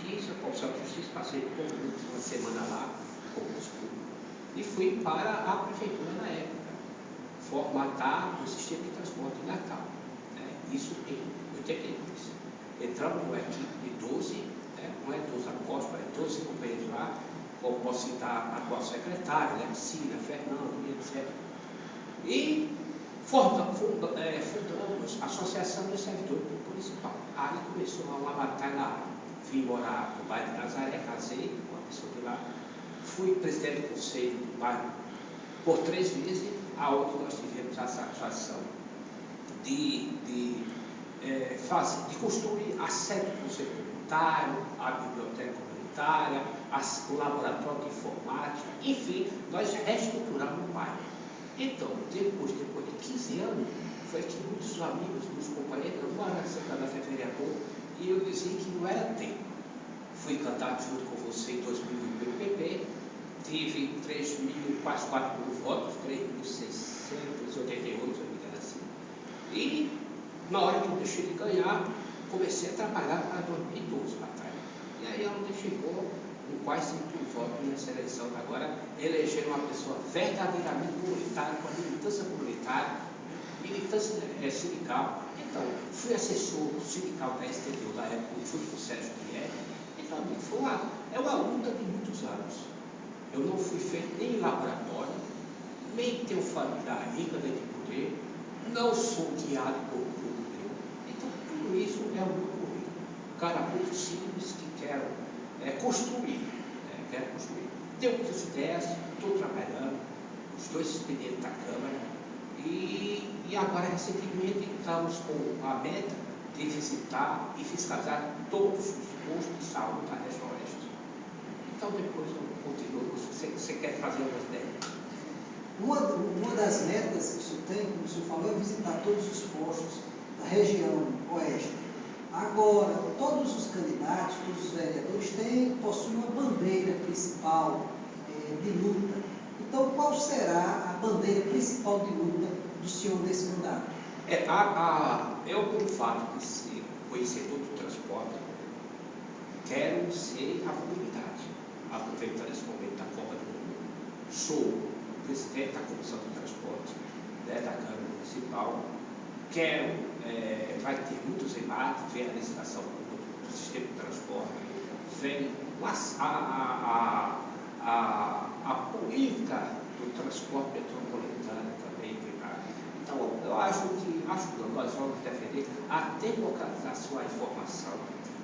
Justiça, Comissão de Justiça, passei por uma semana lá, concurso público, e fui para a prefeitura na época, formatar o sistema de transporte em Natal. Isso em 82. Entramos numa equipe de 12, não é 12 apóstolos, é 12 companheiros lá, como posso citar a atual secretária, Cida, Fernando, etc. E fundamos a Associação dos Servidores Públicos Municipal. Aí começou uma batalha lá. Vim morar no bairro de Nazaré, casei com uma pessoa de lá, fui presidente do conselho do bairro por 3 meses, aonde nós tivemos a satisfação de construir a sede do conselho comunitário, a biblioteca comunitária, o laboratório de informática, enfim, nós reestruturamos o bairro. Então, depois de 15 anos, foi que muitos amigos, muitos companheiros, eu moro na da vereador, e eu dizia que não era tempo. Fui candidato junto com você em 2001 pelo PP, tive 3.000, quase 4.000 votos, 3.688, se eu me engano assim. E, na hora que eu deixei de ganhar, comecei a trabalhar para 2012, batalha. E aí, onde chegou, com quase 5.000 votos nessa eleição, agora elegeram uma pessoa verdadeiramente comunitária, com a militância comunitária, militância sindical. Então, fui assessor sindical da STDU na época, junto com o Sérgio Pierre. Então, é uma luta de muitos anos. Eu não fui feito nem em laboratório, nem tenho família rica nem de poder, não sou guiado por grupo nenhum. Então, tudo isso é o meu currículo. Cara muito simples que quero construir. Quero construir. Tenho muitas ideias, estou trabalhando, os 2 expedientes da Câmara, e agora, recentemente, estamos com a meta de visitar e fiscalizar todos os postos de saúde da região oeste. Então, depois eu continuo. Você quer fazer outras ideias? Uma das metas que o senhor tem, como o senhor falou, é visitar todos os postos da região oeste. Agora, todos os candidatos, todos os vereadores possuem uma bandeira principal de luta. Então, qual será a bandeira principal de luta do senhor nesse mandato? Eu, pelo fato de ser conhecedor do transporte, quero ser a mobilidade. Aproveitando esse momento da Copa do Mundo, sou presidente da Comissão de Transporte da Câmara Municipal. Vai ter muitos embates, vem a licitação do sistema de transporte, vem a política do transporte metropolitano também. Então, eu acho que nós vamos defender a democratização da informação,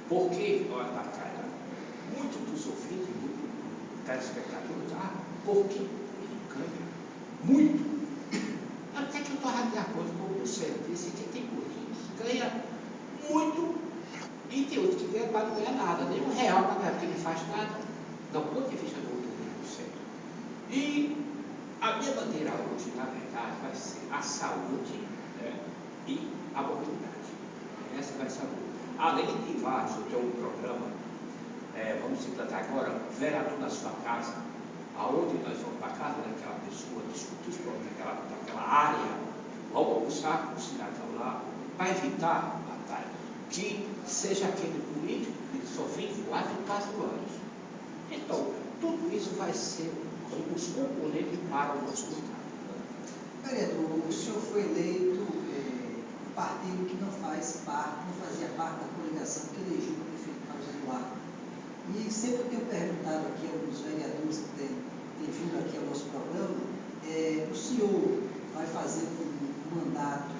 porque, olha, batalha, muito dos ouvintes, muito dos telespectadores, por que câmbio? Muito. Até que eu estava de acordo com o Luciano, disse que tem político que ganha muito e tem outro que ganha para não ganhar nada, nem R$1 para ganhar, porque não faz nada. Do ponto de vista do centro. E a minha bandeira hoje, na verdade, vai ser a saúde e a mobilidade. Essa vai ser a luta. Além de vários, eu tenho um programa, vamos implantar agora, vereador na sua casa, aonde nós vamos para a casa daquela pessoa, discutir os problemas daquela área, vamos almoçar com o cidadão lá, para evitar, batalha, que seja aquele político que só vive lá de 4 anos. Então, tudo isso vai ser os componentes para o nosso Estado. Vereador, o senhor foi eleito um partido que não fazia parte da coligação que elegeu o prefeito Carlos Eduardo. E sempre eu tenho perguntado aqui a alguns vereadores que têm vindo aqui ao nosso programa, o senhor vai fazer um mandato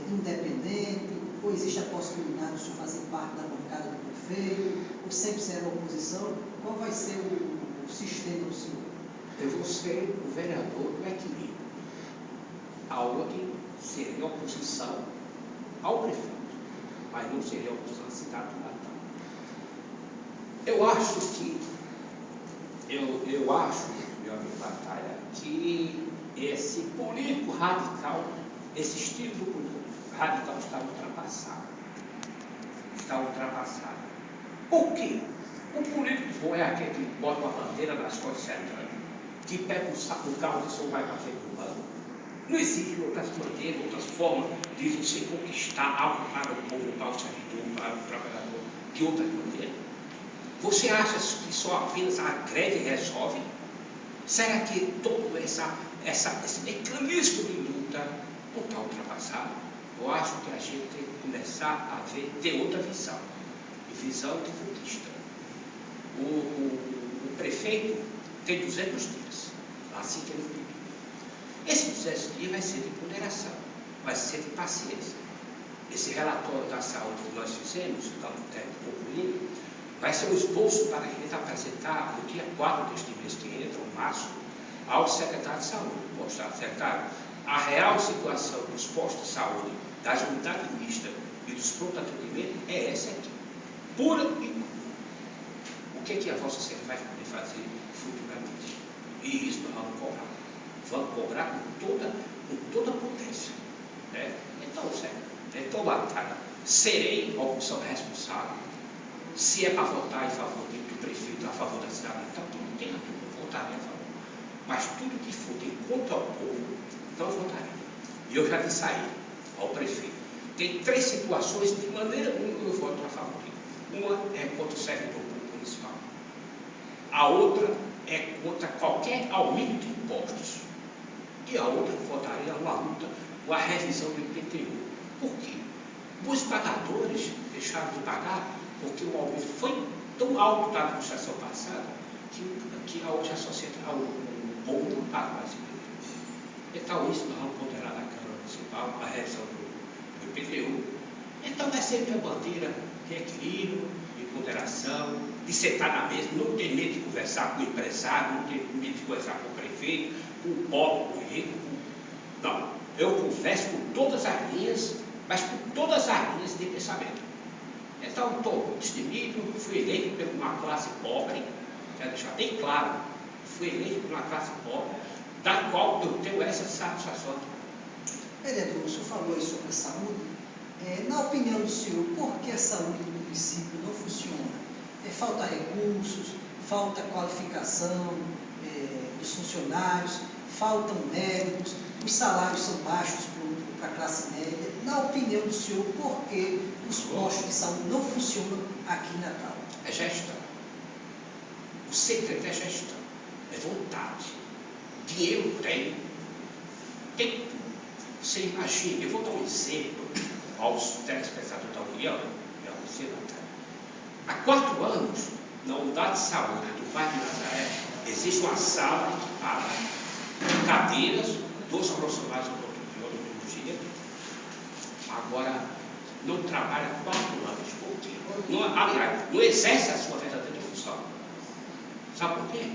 independente, ou existe a possibilidade de o senhor fazer parte da bancada do prefeito, ou sempre será oposição? Qual vai ser o sistema do senhor? Eu vou ser o vereador do equilíbrio, aonde seria oposição ao prefeito, mas não seria oposição à cidade do Natal. Eu acho, meu amigo Batalha, que esse político radical, esse estilo do político radical está ultrapassado. Por quê? O político bom é aquele que bota uma bandeira nas costas andando, que pega o carro de som vai para frente do banco. Não existem outras maneiras, outras formas de você conquistar algo para o povo, para o servidor, para o trabalhador, de outras maneiras. Você acha que só apenas a greve resolve? Será que todo esse mecanismo de luta não está ultrapassado? Eu acho que a gente tem que começar a ter outra visão, visão de futista. O prefeito tem 200 dias, assim que ele pediu. Esse 200 dias vai ser de ponderação, vai ser de paciência. Esse relatório da saúde que nós fizemos, estamos concluindo, vai ser um esboço para a gente apresentar no dia 4 deste mês que entra, em março, ao secretário de saúde. Mostrar, secretário, a real situação dos postos de saúde, das unidades mistas e dos pronto atendimento é essa aqui. Pura e crua. O que a Vossa Senhoria vai poder fazer futuramente? E isso nós vamos cobrar. Vamos cobrar com toda a potência. Né? Então, certo. Então, batalha. Serei a opção responsável. Se é para votar em favor do prefeito, a favor da cidade, então tudo tem tudo, eu votarei a favor. Mas tudo que for de contra ao povo, não votarei. E eu já disse aí ao prefeito. Tem 3 situações de maneira nenhuma eu voto a favor dele. Uma é contra o servidor público municipal. A outra é contra qualquer aumento de impostos. E a outra eu votaria uma luta, uma revisão do IPTU. Por quê? Os pagadores deixaram de pagar porque o aumento foi tão alto da administração passada que hoje a sociedade, o povo não paga mais IPTU. Então, isso nós vamos ponderar na Câmara Municipal, a revisão do IPTU. Então, vai ser minha bandeira de equilíbrio, de ponderação, de sentar na mesa, não ter medo de conversar com o empresário, não ter medo de conversar com o prefeito, com o pobre, com o rico. Não, eu converso com todas as linhas, mas com todas as linhas de pensamento. Então, estou destemido, fui eleito por uma classe pobre, quero deixar bem claro, fui eleito por uma classe pobre, da qual eu tenho essa satisfação. Vereador, o senhor falou aí sobre a saúde. Na opinião do senhor, por que a saúde do município não funciona? Falta recursos, falta qualificação dos funcionários, faltam médicos, os salários são baixos para a classe média. Na opinião do senhor, por que os postos de saúde não funcionam aqui em Natal? É gestão. O segredo é gestão, é vontade. Dinheiro tem tudo. Você imagina, eu vou dar um exemplo aos telespectadores da União e a você, Natália. Há 4 anos, na unidade de saúde do bairro de Nazaré, existe uma sala equipada, cadeiras, 2 profissionais de odontologia. Agora, não trabalha 4 anos. Por quê? Aliás, não exerce a sua verdadeira função. Sabe por quê?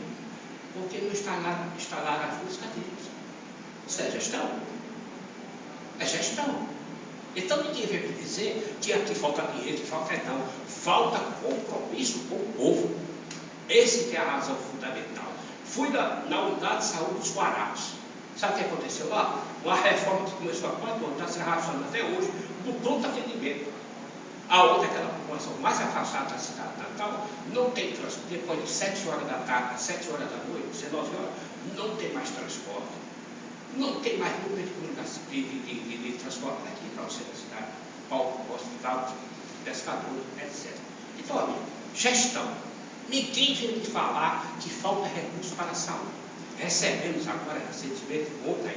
Porque não instalaram as 2 cadeiras. Isso é gestão. É gestão. Então ninguém vem me dizer que aqui falta dinheiro, que falta não. Falta compromisso com o povo. Esse que é a razão fundamental. Fui na unidade de saúde dos Guarás. Sabe o que aconteceu lá? Uma reforma que começou há 4 anos, está se arrastando até hoje, do pronto atendimento. A outra, aquela população mais afastada da cidade de Natal, não tem transporte. Depois de 7 horas da tarde, 7 horas da noite, 19 horas, não tem mais transporte. Não tem mais número de comunicação de transporte aqui para o centro da cidade, para o hospital, pescador, etc. Então, amigo, gestão. Ninguém vem me falar que falta recurso para a saúde. Recebemos agora, recentemente, ontem,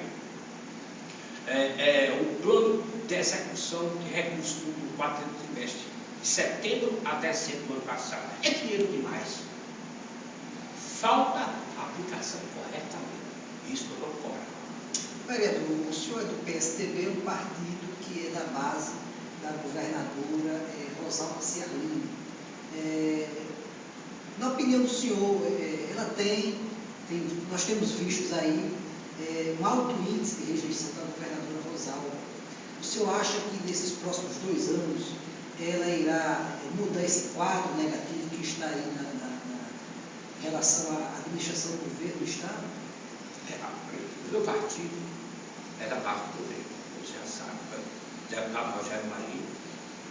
o plano de execução de recursos do 4º trimestre, de setembro a dezembro do ano passado. É dinheiro demais. Falta a aplicação corretamente. Isso eu não cobro. Vereador, o senhor é do PSDB, um partido que é da base da governadora Rosalba Ciarline. Na opinião do senhor, ela nós temos vistos aí um alto índice de rejeição da governadora Rosalba. O senhor acha que nesses próximos 2 anos ela irá mudar esse quadro negativo que está aí em relação à administração do governo do Estado? O meu partido é da base do governo, você já sabe. O deputado Rogério Marinho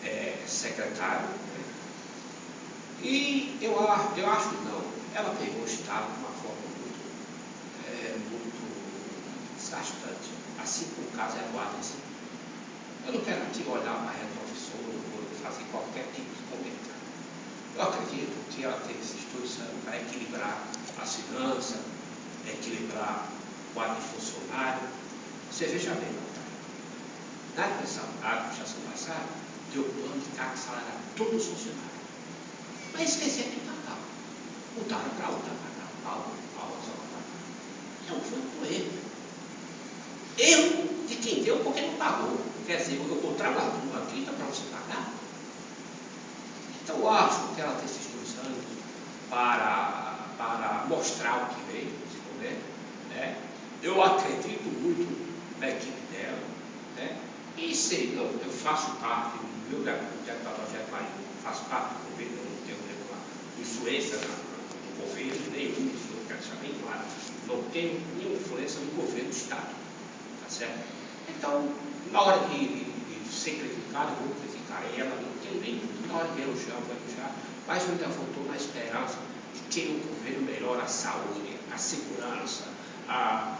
é secretário. E eu acho que não. Ela pegou o Estado de uma forma muito desgastante. Assim como o caso é Guarda Civil. Eu não quero aqui olhar para a retrovisor, não vou fazer qualquer tipo de comentário. Eu acredito que ela teve esses 2 anos para equilibrar a segurança, equilibrar o quadro de funcionário. Você veja bem, na administração passada, deu plano de carga salarial a todos os funcionários. Mas esqueceram de pagar. Botaram para outra pagar, a outra pagar. Então foi um erro. Erro de quem deu porque não pagou. Quer dizer, eu trago a turma aqui, então para você pagar. Então eu acho que ela tem esses 2 anos para mostrar o que veio, se puder, né? Eu acredito muito na equipe dela, né? E sei, eu faço parte, meu deputado Rogério Marinho, faço parte do governo, eu não tenho nenhuma influência no governo, nenhum, isso eu quero deixar bem claro, não tenho nenhuma influência no governo do Estado, tá certo? Então, na hora de ser criticado, eu vou criticar ela, não tenho nem dúvida, na hora de elogiar, eu vou elogiar, mas eu ainda voltou na esperança de que o governo melhora a saúde, a segurança, a